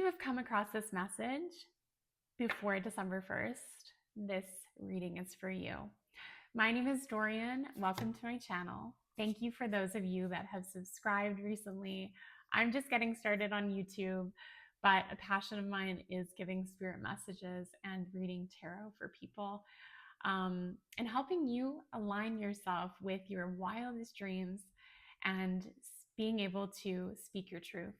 have come across this message before December 1st, this reading is for you. My name is Dorian. Welcome to my channel. Thank you for those of you that have subscribed recently. I'm just getting started on YouTube, but a passion of mine is giving spirit messages and reading tarot for people, and helping you align yourself with your wildest dreams and being able to speak your truth.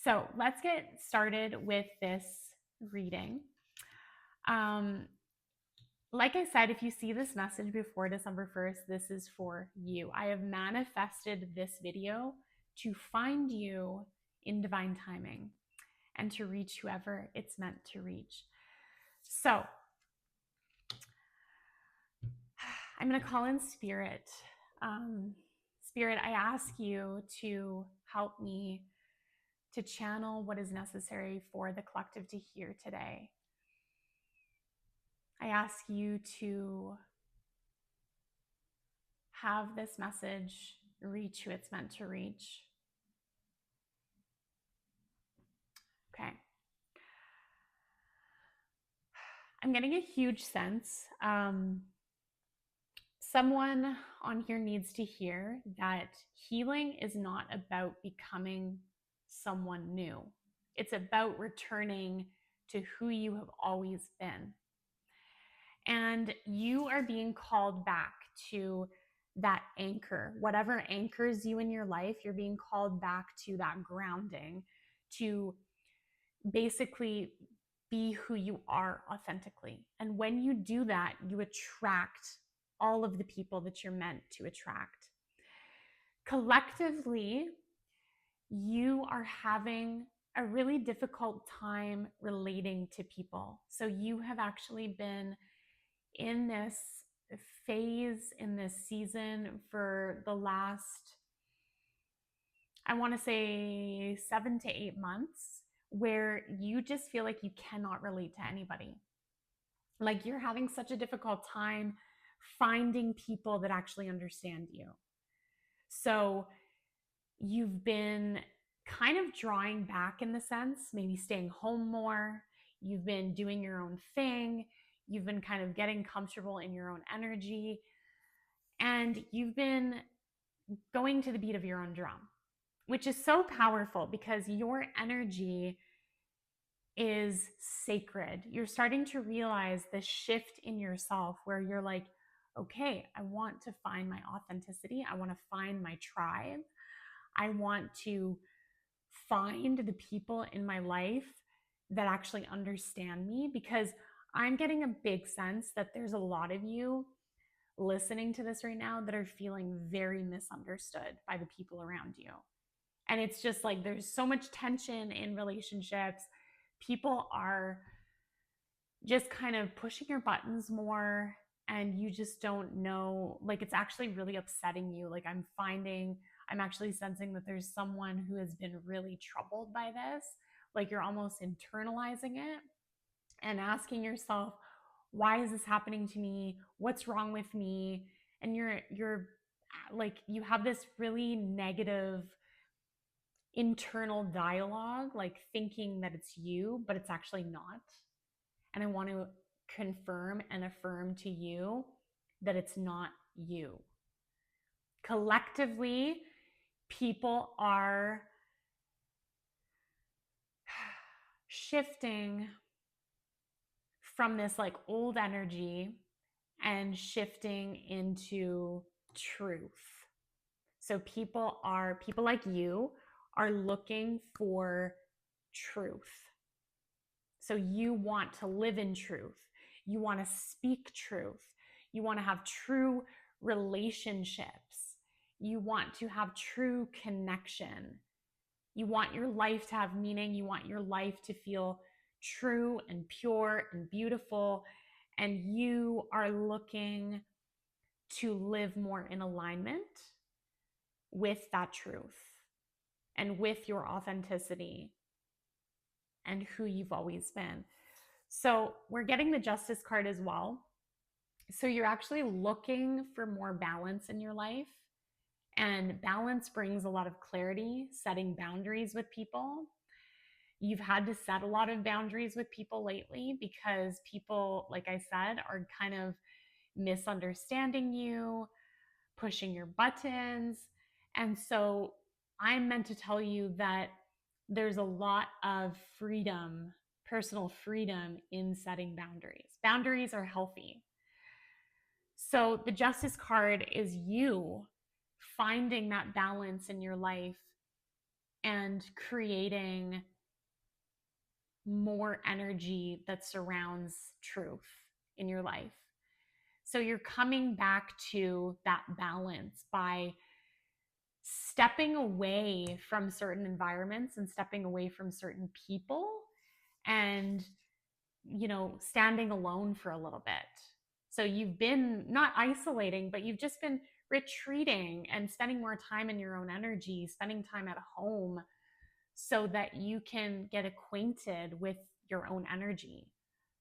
So let's get started with this reading. Like I said, if you see this message before December 1st, this is for you. I have manifested this video to find you in divine timing and to reach whoever it's meant to reach. So I'm going to call in Spirit. Spirit, I ask you to help me to channel what is necessary for the collective to hear today. I ask you to have this message reach who it's meant to reach. Okay. I'm getting a huge sense. Someone on here needs to hear that healing is not about becoming someone new. It's about returning to who you have always been. And you are being called back to that anchor. Whatever anchors you in your life, you're being called back to that grounding, to basically be who you are authentically. And when you do that, you attract all of the people that you're meant to attract. Collectively, you are having a really difficult time relating to people. So you have actually been in this phase, in this season for the last, I want to say 7 to 8 months, where you just feel like you cannot relate to anybody. Like you're having such a difficult time finding people that actually understand you. So you've been kind of drawing back in the sense, maybe staying home more. You've been doing your own thing. You've been kind of getting comfortable in your own energy. And you've been going to the beat of your own drum, which is so powerful because your energy is sacred. You're starting to realize the shift in yourself where you're like, okay, I want to find my authenticity. I want to find my tribe. I want to find the people in my life that actually understand me, because I'm getting a big sense that there's a lot of you listening to this right now that are feeling very misunderstood by the people around you. And it's just like there's so much tension in relationships. People are just kind of pushing your buttons more, and you just don't know, like it's actually really upsetting you. Like I'm actually sensing that there's someone who has been really troubled by this. Like you're almost internalizing it and asking yourself, why is this happening to me? What's wrong with me? And you're like, you have this really negative internal dialogue, like thinking that it's you, but it's actually not. And I want to confirm and affirm to you that it's not you. Collectively, people are shifting from this like old energy and shifting into truth. So people like you are looking for truth. So you want to live in truth. You want to speak truth. You want to have true relationships. You want to have true connection. You want your life to have meaning. You want your life to feel true and pure and beautiful. And you are looking to live more in alignment with that truth and with your authenticity and who you've always been. So we're getting the Justice card as well. So you're actually looking for more balance in your life. And balance brings a lot of clarity, setting boundaries with people. You've had to set a lot of boundaries with people lately because people, like I said, are kind of misunderstanding you, pushing your buttons. And so I'm meant to tell you that there's a lot of freedom, personal freedom in setting boundaries. Boundaries are healthy. So the justice card is you finding that balance in your life and creating more energy that surrounds truth in your life. So you're coming back to that balance by stepping away from certain environments and stepping away from certain people and, standing alone for a little bit. So you've been not isolating, but you've just been retreating and spending more time in your own energy, spending time at home so that you can get acquainted with your own energy,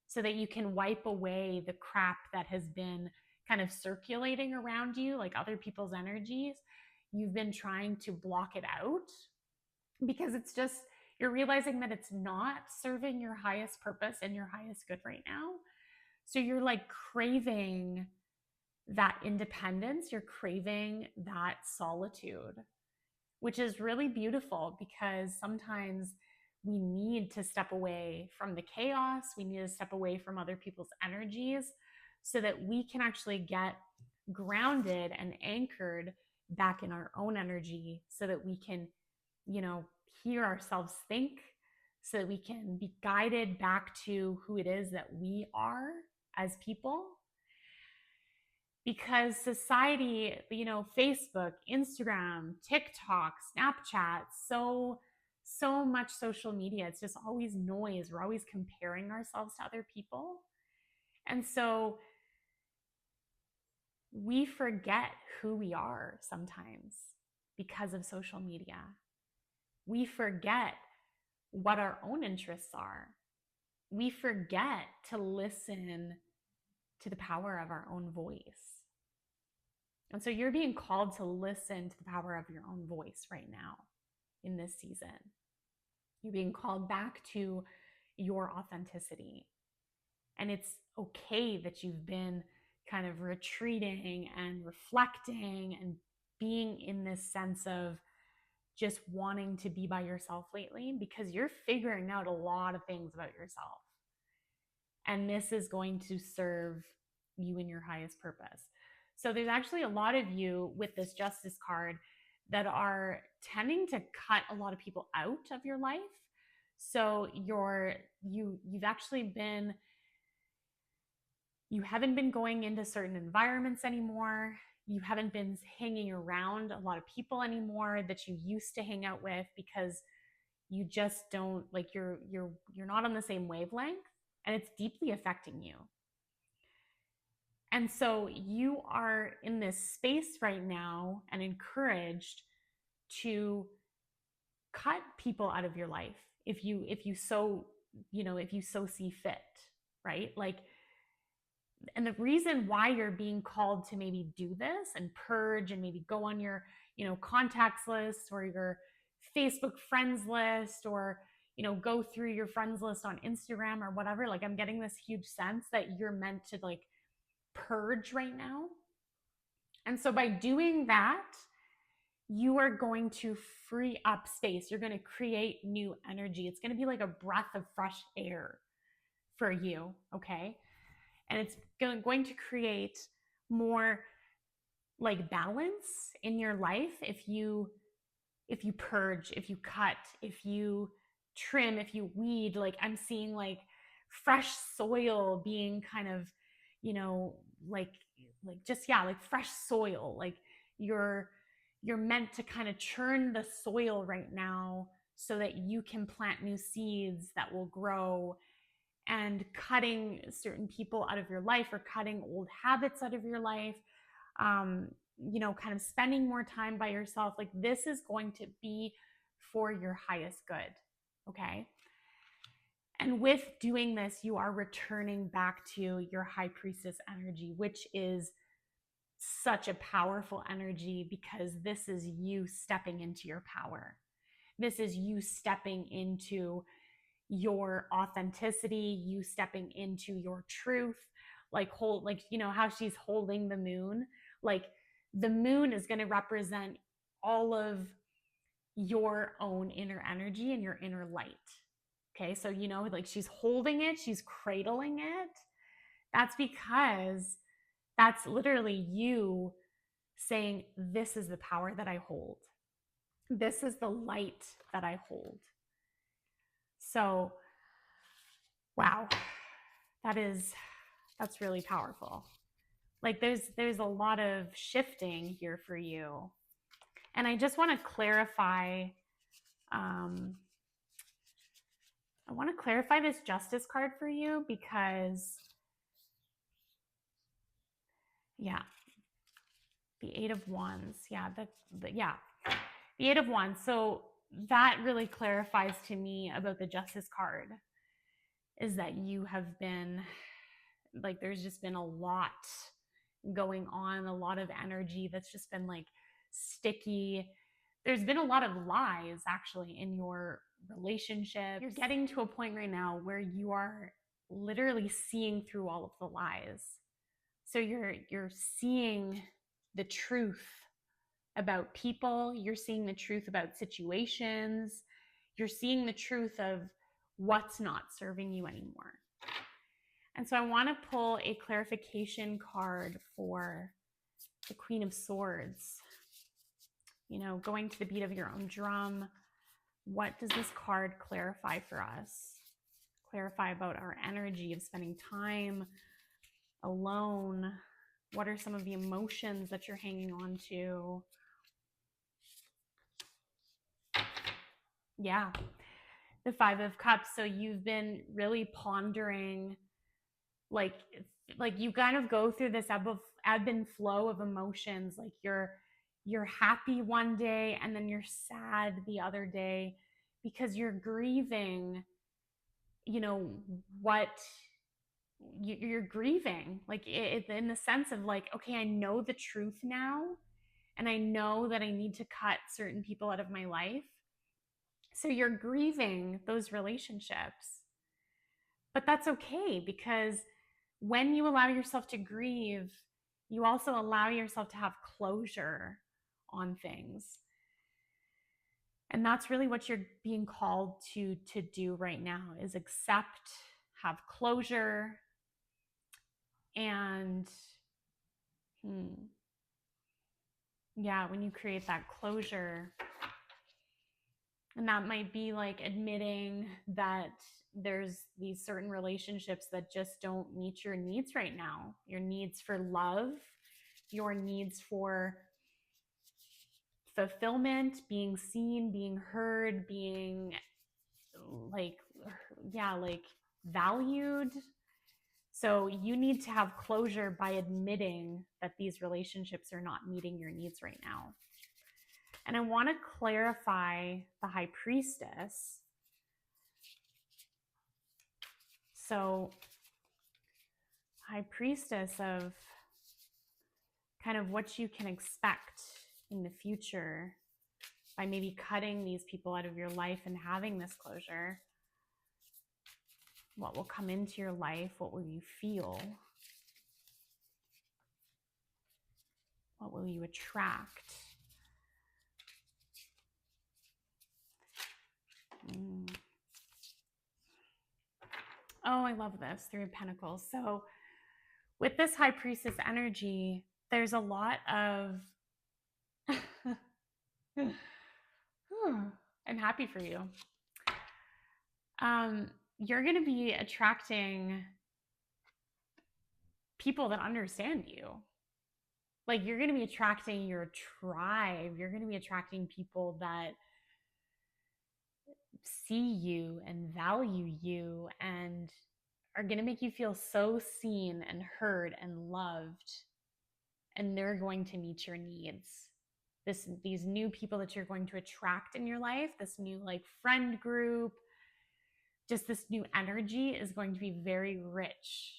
so that you can wipe away the crap that has been kind of circulating around you, like other people's energies. You've been trying to block it out because it's just, you're realizing that it's not serving your highest purpose and your highest good right now. So you're like craving that independence, you're craving that solitude, which is really beautiful because sometimes we need to step away from the chaos. We need to step away from other people's energies so that we can actually get grounded and anchored back in our own energy so that we can, hear ourselves think, so that we can be guided back to who it is that we are as people. Because society, Facebook, Instagram, TikTok, Snapchat, so much social media, it's just always noise. We're always comparing ourselves to other people. And so we forget who we are sometimes because of social media. We forget what our own interests are. We forget to listen to the power of our own voice. And so you're being called to listen to the power of your own voice right now in this season. You're being called back to your authenticity. And it's okay that you've been kind of retreating and reflecting and being in this sense of just wanting to be by yourself lately, because you're figuring out a lot of things about yourself. And this is going to serve you in your highest purpose. So there's actually a lot of you with this justice card that are tending to cut a lot of people out of your life. So you've actually been, you haven't been going into certain environments anymore. You haven't been hanging around a lot of people anymore that you used to hang out with because you just don't, like, you're not on the same wavelength, and it's deeply affecting you. And so you are in this space right now and encouraged to cut people out of your life if you so, if you so see fit, right? Like, and the reason why you're being called to maybe do this and purge and maybe go on your, contacts list or your Facebook friends list, or, go through your friends list on Instagram or whatever, like, I'm getting this huge sense that you're meant to like purge right now. And so by doing that, you are going to free up space. You're going to create new energy. It's going to be like a breath of fresh air for you, okay? And it's going to create more like balance in your life if you purge, if you cut, if you trim, if you weed. Like, I'm seeing like fresh soil being kind of, like just, yeah, like fresh soil. Like, you're meant to kind of churn the soil right now so that you can plant new seeds that will grow. And cutting certain people out of your life or cutting old habits out of your life, kind of spending more time by yourself, like, this is going to be for your highest good, okay? And with doing this, you are returning back to your high priestess energy, which is such a powerful energy because this is you stepping into your power. This is you stepping into your authenticity, you stepping into your truth, like how she's holding the moon. Like the moon is going to represent all of your own inner energy and your inner light. Okay, so like she's holding it, she's cradling it. That's because that's literally you saying, this is the power that I hold. This is the light that I hold. So, wow, that's really powerful. Like there's a lot of shifting here for you. And I just want to clarify, this justice card for you because, yeah, the 8 of Wands. Yeah, the 8 of Wands. So that really clarifies to me about the justice card is that you have been, like, there's just been a lot going on, a lot of energy that's just been like sticky. There's been a lot of lies actually in your relationship. You're getting to a point right now where you are literally seeing through all of the lies. So you're seeing the truth about people, you're seeing the truth about situations, you're seeing the truth of what's not serving you anymore. And so I want to pull a clarification card for the Queen of Swords. Going to the beat of your own drum. What does this card clarify for us? Clarify about our energy of spending time alone. What are some of the emotions that you're hanging on to? Yeah, the 5 of Cups. So you've been really pondering, like you kind of go through this ebb and flow of emotions. Like you're happy one day and then you're sad the other day because you're grieving, what you're grieving, like it in the sense of like, okay, I know the truth now and I know that I need to cut certain people out of my life. So you're grieving those relationships. But that's okay, because when you allow yourself to grieve, you also allow yourself to have closure on things. And that's really what you're being called to do right now, is accept, have closure, and yeah, when you create that closure, and that might be like admitting that there's these certain relationships that just don't meet your needs right now. Your needs for love, your needs for fulfillment, being seen, being heard, being like valued. So you need to have closure by admitting that these relationships are not meeting your needs right now. And I want to clarify the High Priestess. So High Priestess of kind of what you can expect in the future by maybe cutting these people out of your life and having this closure. What will come into your life? What will you feel? What will you attract? Oh, I love this. 3 of Pentacles. So with this High Priestess energy, there's a lot of I'm happy for you. You're going to be attracting people that understand you. Like you're going to be attracting your tribe. You're going to be attracting people that see you and value you and are going to make you feel so seen and heard and loved. And they're going to meet your needs. These new people that you're going to attract in your life, this new like friend group, just this new energy is going to be very rich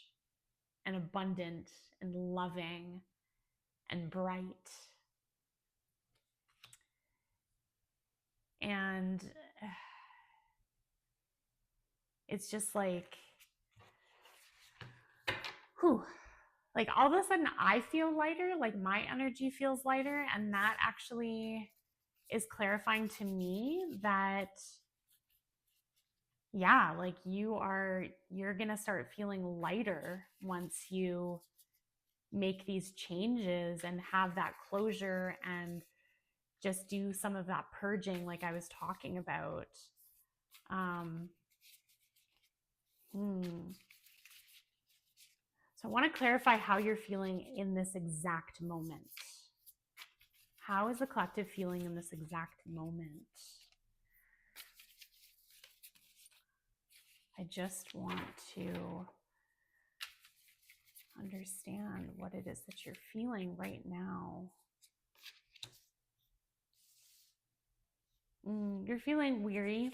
and abundant and loving and bright. And it's just like, whew, like all of a sudden I feel lighter, like my energy feels lighter. And that actually is clarifying to me that, yeah, like you're going to start feeling lighter once you make these changes and have that closure and just do some of that purging like I was talking about. um so I want to clarify how you're feeling in this exact moment. How is the collective feeling in this exact moment? I just want to understand what it is that you're feeling right now. You're feeling weary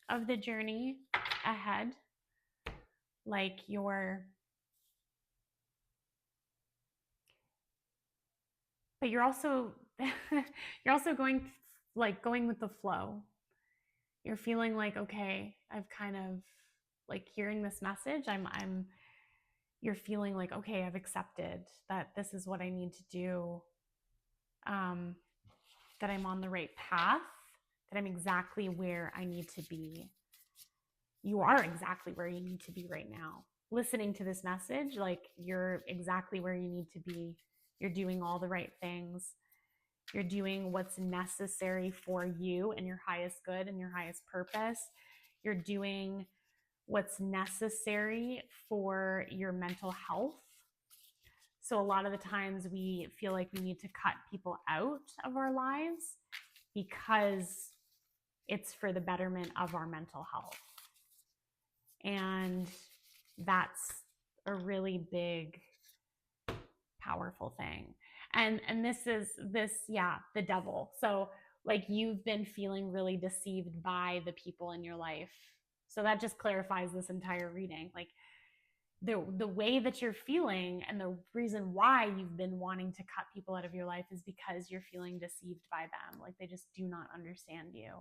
of the journey ahead, like but you're also you're also going with the flow. You're feeling like, okay, I've kind of like hearing this message. You're feeling like, okay, I've accepted that this is what I need to do. That I'm on the right path, that I'm exactly where I need to be. You are exactly where you need to be right now. Listening to this message, like you're exactly where you need to be. You're doing all the right things. You're doing what's necessary for you and your highest good and your highest purpose. You're doing what's necessary for your mental health. So a lot of the times we feel like we need to cut people out of our lives because it's for the betterment of our mental health. And that's a really big, powerful thing. And the devil. So like you've been feeling really deceived by the people in your life. So that just clarifies this entire reading. Like the way that you're feeling and the reason why you've been wanting to cut people out of your life is because you're feeling deceived by them. Like they just do not understand you.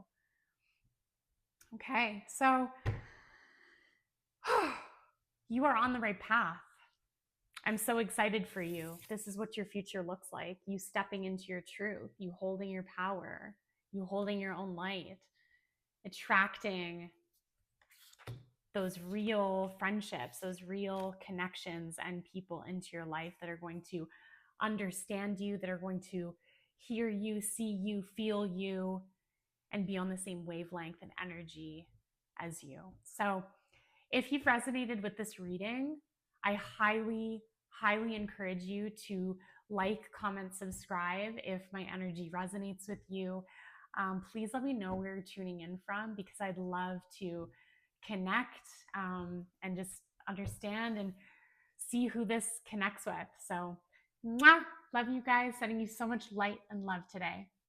Okay, so you are on the right path. I'm so excited for you. This is what your future looks like. You stepping into your truth, you holding your power, you holding your own light, attracting those real friendships, those real connections and people into your life that are going to understand you, that are going to hear you, see you, feel you, and be on the same wavelength and energy as you. So if you've resonated with this reading, I highly, highly encourage you to like, comment, subscribe if my energy resonates with you. Please let me know where you're tuning in from because I'd love to connect and just understand and see who this connects with. So, mwah, love you guys, sending you so much light and love today.